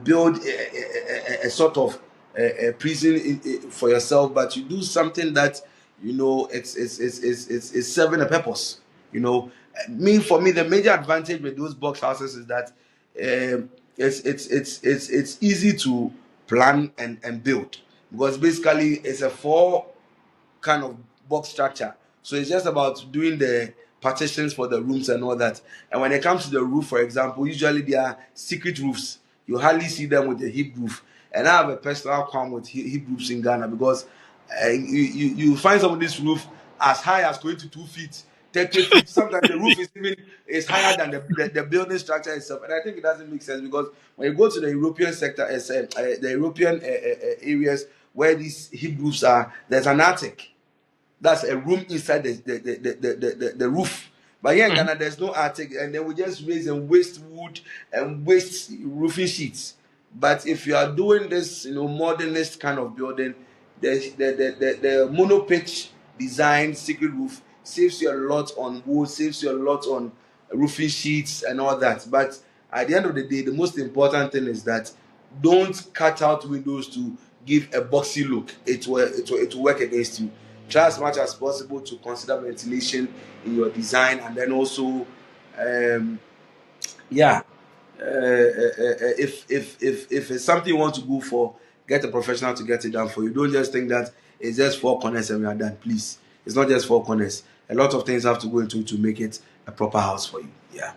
build a sort of a prison for yourself, but you do something that it's serving a purpose. For me, the major advantage with those box houses is that it's easy to plan and build, because basically it's a four kind of box structure. So it's just about doing the partitions for the rooms and all that. And when it comes to the roof, for example, usually they are secret roofs. You hardly see them with a hip roof. And I have a personal qualm with hip roofs in Ghana, because you find some of this roof as high as 22 feet, 30 feet. Sometimes the roof is higher than the building structure itself. And I think it doesn't make sense, because when you go to the European sector, the European areas where these hip roofs are, there's an attic. That's a room inside the roof. But here in Ghana, there's no attic, and then we just raise and waste wood and waste roofing sheets. But if you are doing this, modernist kind of building, the mono pitch design secret roof saves you a lot on wood, saves you a lot on roofing sheets and all that. But at the end of the day, the most important thing is that don't cut out windows to give a boxy look. It will work against you. Try as much as possible to consider ventilation in your design, and then also, yeah, if it's something you want to go for, get a professional to get it done for you. Don't just think that it's just four corners and we are done. Please, it's not just four corners. A lot of things have to go into to make it a proper house for you. Yeah.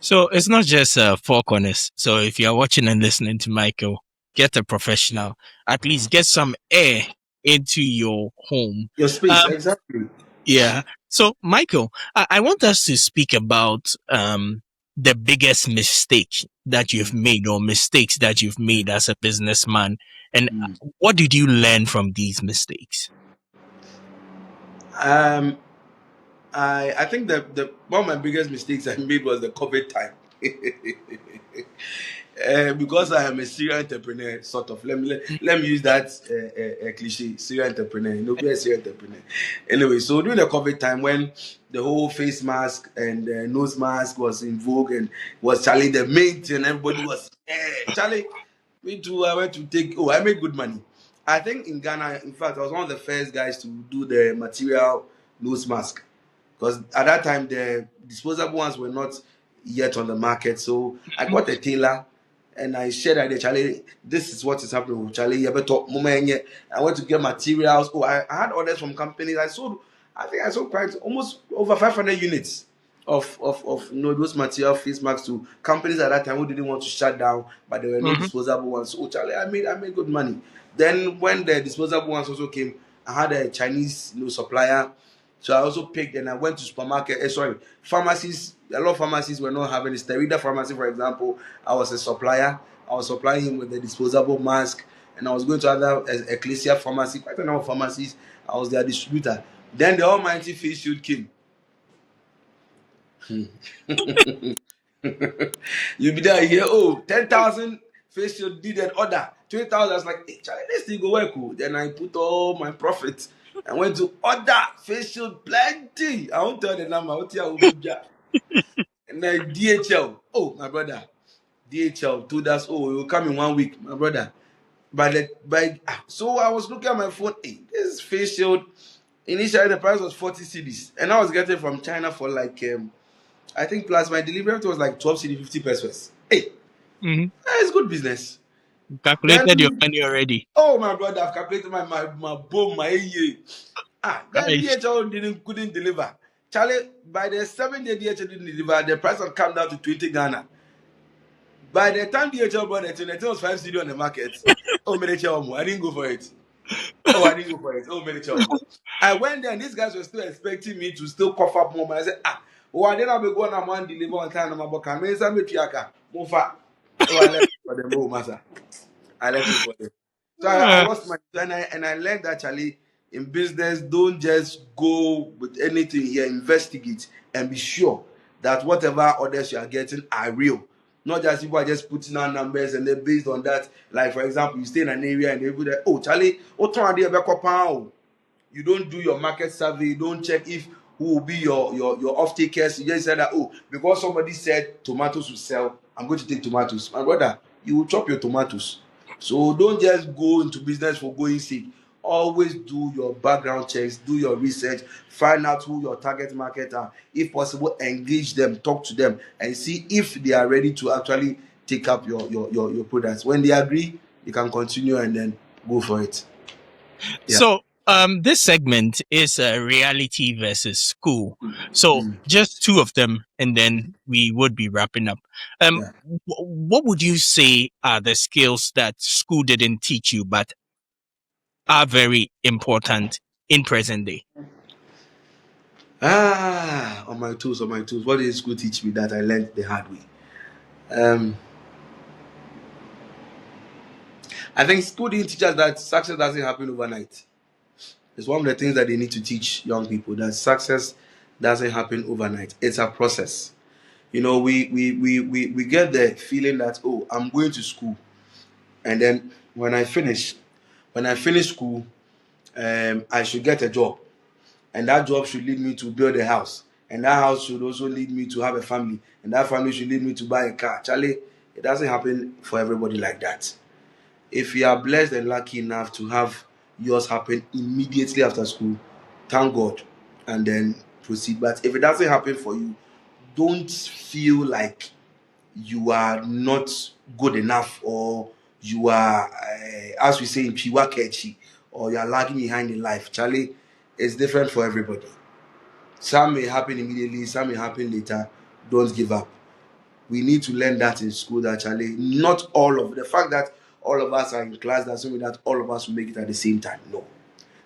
So it's not just four corners. So if you are watching and listening to Michael, get a professional. At least get some air into your home. Your space, exactly. Yeah. So, Michael, I want us to speak about the biggest mistake that you've made, or mistakes that you've made as a businessman. And what did you learn from these mistakes? I think the one of my biggest mistakes I made was the COVID time. Because I am a serial entrepreneur, sort of. Let me use that cliche, serial entrepreneur. Be a serial entrepreneur. Anyway, so during the COVID time, when the whole face mask and nose mask was in vogue and was Charlie the main thing, everybody was Charlie. Me too. I went to take. I made good money. I think in Ghana, in fact, I was one of the first guys to do the material nose mask, because at that time the disposable ones were not yet on the market. So I got a tailor and I shared idea, Charlie, this is what is happening with Charlie. You better talk moment. I went to get materials. I had orders from companies. I think I sold quite almost over 500 units of those material face masks to companies at that time who didn't want to shut down, but there were no disposable ones. So Charlie, I made good money. Then when the disposable ones also came, I had a Chinese supplier. So I also picked, and I went to pharmacies. A lot of pharmacies were not having this. Sterida pharmacy, for example, I was a supplier. I was supplying him with the disposable mask, and I was going to other Ecclesia pharmacy, quite a number of pharmacies. I was their distributor. Then the almighty face shield came. You be there, you hear, oh, 10,000 facial did an order, 20,000. I was like, hey, Charlie, this thing go work. Oh. Then I put all my profit. I went to order facial plenty. I won't tell the number. I won't tell you. And then DHL. Oh, my brother. DHL told us, oh, it will come in 1 week, my brother. So I was looking at my phone. Hey, this face shield. Initially, the price was 40 cedis, and I was getting from China for like I think plus my delivery was like 12 cedi 50 pesos. Hey, Mhm. it's good business. Calculated your Then money already. oh my brother, I've calculated my boom my year. Then Right. DHL couldn't deliver. Charlie, by the 7 day DHL didn't deliver, the price had come down to 20 Ghana. By the time DHL brought it, the thing was 5 cedi on the market. Oh, I didn't go for it. Oh, I didn't go for it. Oh, manager. I went there and these guys were still expecting me to still cough up more. I said, oh, I didn't be going on deliver on time. I'm about to make some triaka. Mofa. Oh, I left it for them. Oh, massa. I left it for them. So I Uh, lost my and I learned actually in business, don't just go with anything here. Investigate and be sure that whatever orders you are getting are real. Not just people are just putting out numbers and then based on that, like for example, you stay in an area and they put that, oh Charlie, what time are they? You don't do your market survey, you don't check if who will be your off takers. You just said that, oh, because somebody said tomatoes will sell, I'm going to take tomatoes. My brother, you will chop your tomatoes. So don't just go into business for going sake. Always do your background checks, do your research, find out who your target market are. If possible, engage them, talk to them, and see if they are ready to actually take up your products. When they agree, you can continue and then go for it. Yeah. so this segment is reality versus school. So Mm. just two of them, and then we would be wrapping up. Yeah. What would you say are the skills that school didn't teach you, but are very important in present day? On my tools, on my tools. What did school teach me that I learned the hard way? Um, I think school didn't teach us that success doesn't happen overnight. It's one of the things that they need to teach young people that success doesn't happen overnight. It's a process. You know, we get the feeling that oh, I'm going to school, and then when I finish school, I should get a job. And that job should lead me to build a house, and that house should also lead me to have a family, and that family should lead me to buy a car. Charlie, it doesn't happen for everybody like that. If you are blessed and lucky enough to have yours happen immediately after school, thank God and then proceed. But if it doesn't happen for you, don't feel like you are not good enough, or you are as we say in Piwa Kechi, or you are lagging behind in life. Charlie, it's different for everybody. Some may happen immediately, some may happen later. Don't give up. We need to learn that in school, actually. Not all of the fact that all of us are in class doesn't mean that all of us will make it at the same time. No.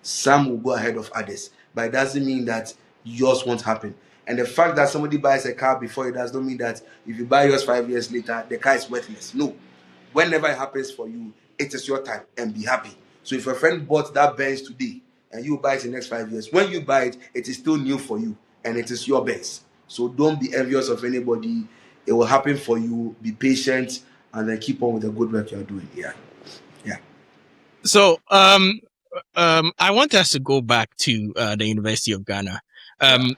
Some will go ahead of others, but it doesn't mean that yours won't happen. And the fact that somebody buys a car before it does not mean that if you buy yours 5 years later, the car is worthless. No. Whenever it happens for you, it is your time and be happy. So if your friend bought that Benz today and you buy it in the next 5 years, when you buy it, it is still new for you and it is your Benz. So don't be envious of anybody. It will happen for you. Be patient and then keep on with the good work you're doing. Yeah. Yeah. So I want us to go back to the University of Ghana. Yeah. Um,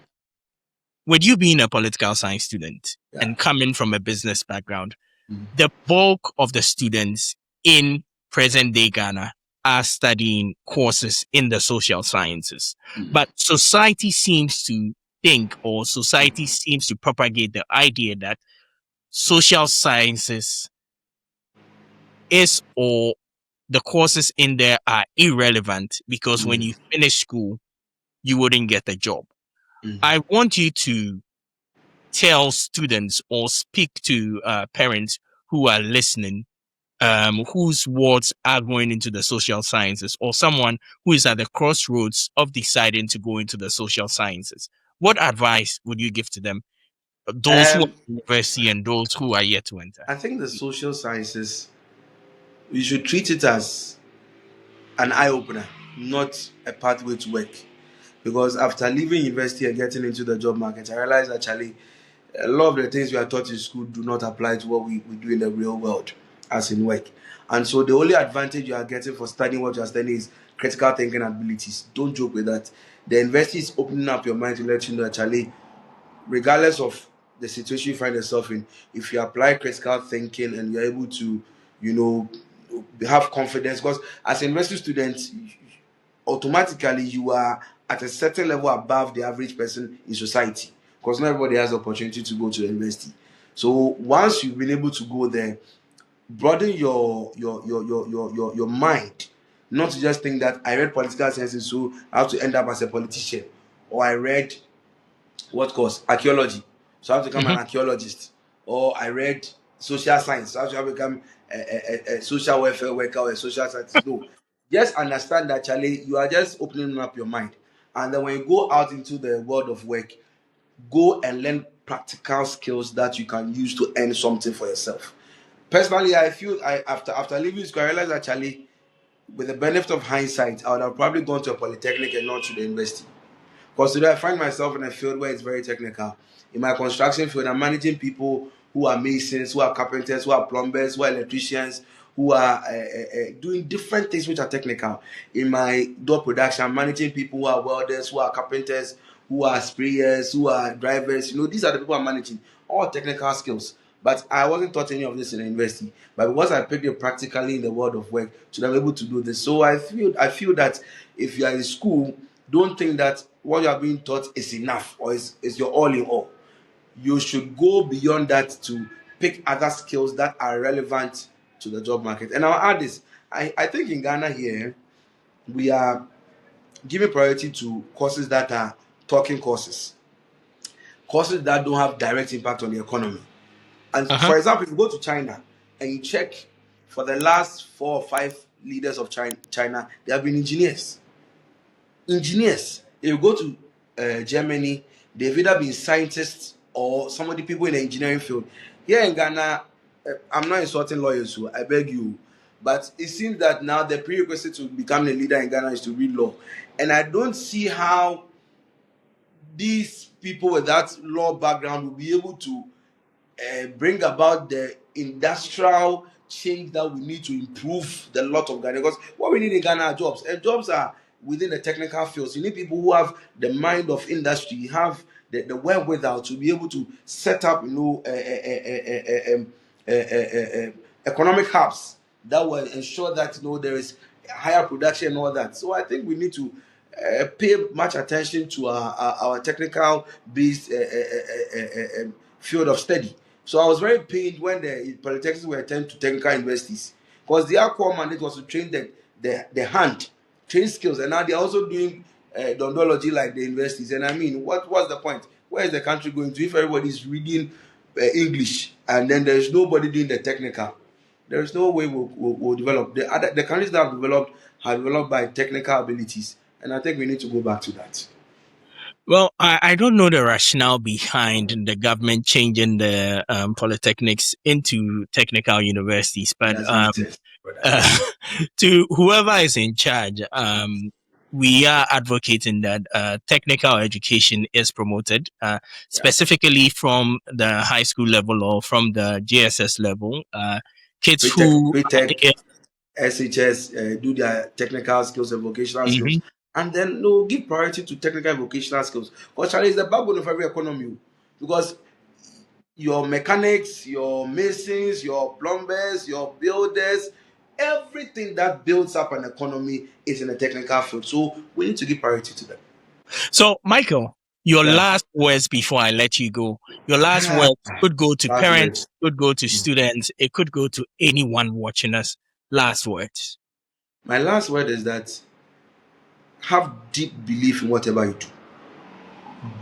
with you being a political science student Yeah. and coming from a business background, Mm. the bulk of the students in present day Ghana are studying courses in the social sciences. Mm. But society seems to think, or society seems to propagate the idea that social sciences is, or the courses in there are irrelevant because when Mm. you finish school, you wouldn't get a job. Mm. I want you to tell students or speak to parents who are listening, whose wards are going into the social sciences, or someone who is at the crossroads of deciding to go into the social sciences. What advice would you give to them? Those who are Um, in university and those who are yet to enter. I think the social sciences, we should treat it as an eye opener, not a pathway to work. Because after leaving university and getting into the job market, I realized actually A lot of the things we are taught in school do not apply to what we do in the real world, as in work. And so the only advantage you are getting for studying what you are studying is critical thinking abilities. Don't joke with that. The university is opening up your mind to let you know that, Charlie, regardless of the situation you find yourself in, if you apply critical thinking and you're able to, you know, have confidence, because as a university student, automatically you are at a certain level above the average person in society, because not everybody has the opportunity to go to the university. So once you've been able to go there, broaden your mind, not to just think that I read political sciences, so I have to end up as a politician, or I read what course archaeology, so I have to become an Mhm. archaeologist, or I read social science, so I have to become a social welfare worker or a social scientist. No, just understand that, Charlie, you are just opening up your mind, and then when you go out into the world of work, go and learn practical skills that you can use to earn something for yourself. Personally, I feel after leaving school, I realized that, Charlie, with the benefit of hindsight, I would have probably gone to a polytechnic and not to the university. Because today I find myself in a field where it's very technical. In my construction field, I'm managing people who are masons, who are carpenters, who are plumbers, who are electricians, who are doing different things which are technical. In my door production, I'm managing people who are welders, who are carpenters, who are sprayers, who are drivers. You know, these are the people I'm managing. All technical skills. But I wasn't taught any of this in the university. But because I picked it practically in the world of work, so I'm able to do this. So I feel that if you are in school, don't think that what you are being taught is enough or is your all in all. You should go beyond that to pick other skills that are relevant to the job market. And I'll add this. I think in Ghana here, we are giving priority to courses that are talking courses, courses that don't have direct impact on the economy. And Uh-huh. for example, if you go to China and you check for the last 4 or 5 leaders of China, they have been engineers. If you go to Germany, they've either been scientists or some of the people in the engineering field. Here in Ghana, I'm not insulting lawyers, so I beg you. But it seems that now the prerequisite to become a leader in Ghana is to read law. And I don't see how these people with that law background will be able to bring about the industrial change that we need to improve the lot of Ghana. Because what we need in Ghana are jobs, and jobs are within the technical fields. You need people who have the mind of industry, have the wherewithal to be able to set up, economic hubs that will ensure that there is higher production and all that. So I think we need to pay much attention to our technical based field of study. So I was very pained when the polytechnics were turned to technical universities, because their core mandate was to train the hand, train skills, and now they are also doing dondology like the universities. And I mean, what's the point? Where is the country going to if everybody is reading English and then there is nobody doing the technical? There is no way we'll develop. The countries that have developed by technical abilities, and I think we need to go back to that. Well, I don't know the rationale behind the government changing the polytechnics into technical universities, It but doesn't make sense, brother. uh, to whoever is in charge, we are advocating that technical education is promoted, Yeah. specifically from the high school level or from the JSS level. Kids Pre-tech, who, pre-tech, SHS, do their technical skills and vocational skills, Mhm. and then no give priority to technical and vocational skills. Because Charlie is the backbone of every economy. Because your mechanics, your masons, your plumbers, your builders, everything that builds up an economy is in the technical field. So we need to give priority to them. So, Michael, your Yeah. last words before I let you go. Your last words could go to Last parents, words. could go to students, it could go to anyone watching us. Last words. My last word is that have deep belief in whatever you do.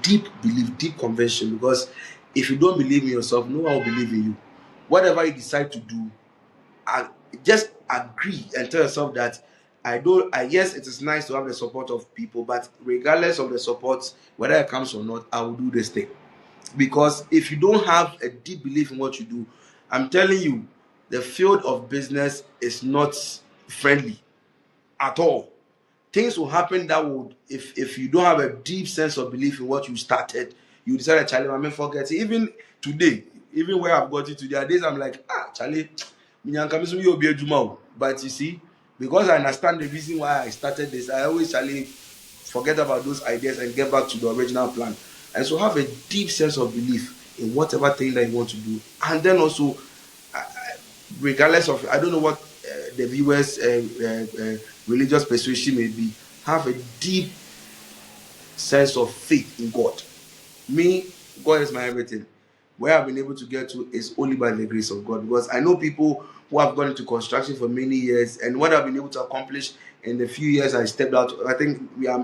Deep belief, deep conviction. Because if you don't believe in yourself, no one will believe in you. Whatever you decide to do, just agree and tell yourself that I don't. Yes, it is nice to have the support of people, but regardless of the support, whether it comes or not, I will do this thing. Because if you don't have a deep belief in what you do, I'm telling you, the field of business is not friendly at all. Things will happen that would, if you don't have a deep sense of belief in what you started, you decided, Charlie, I mean, forget it. Even today, even where I've got it today, there are days I'm like, Charlie, but you see, because I understand the reason why I started this, I always, Charlie, forget about those ideas and get back to the original plan. And so have a deep sense of belief in whatever thing that you want to do. And then also, regardless of, I don't know what the viewers' religious persuasion may be, have a deep sense of faith in God. Me, God is my everything. Where I've been able to get to is only by the grace of God. Because I know people who have gone into construction for many years, and what I've been able to accomplish in the few years I stepped out. I think I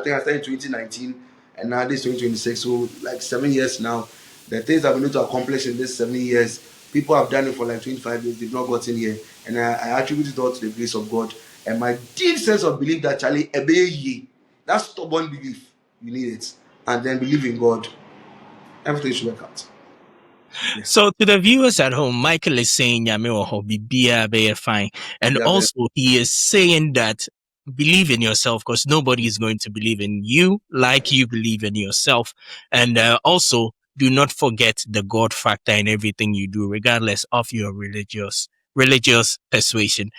think I started in 2019, and now this 2026. So like 7 years now. The things I've been able to accomplish in this 7 years, people have done it for like 25 years. They've not gotten here, and I attribute it all to the grace of God and my deep sense of belief that Charlie Ebeye, that stubborn belief, you need it, and then believe in God. Everything should work out. Yeah. So to the viewers at home, Michael is saying be fine. And Yeah, also he is saying that believe in yourself, because nobody is going to believe in you like you believe in yourself. And also do not forget the God factor in everything you do, regardless of your religious persuasion.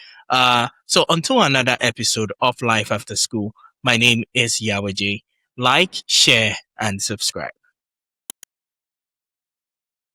So until another episode of Life After School, my name is Adjei. Like, share, and subscribe.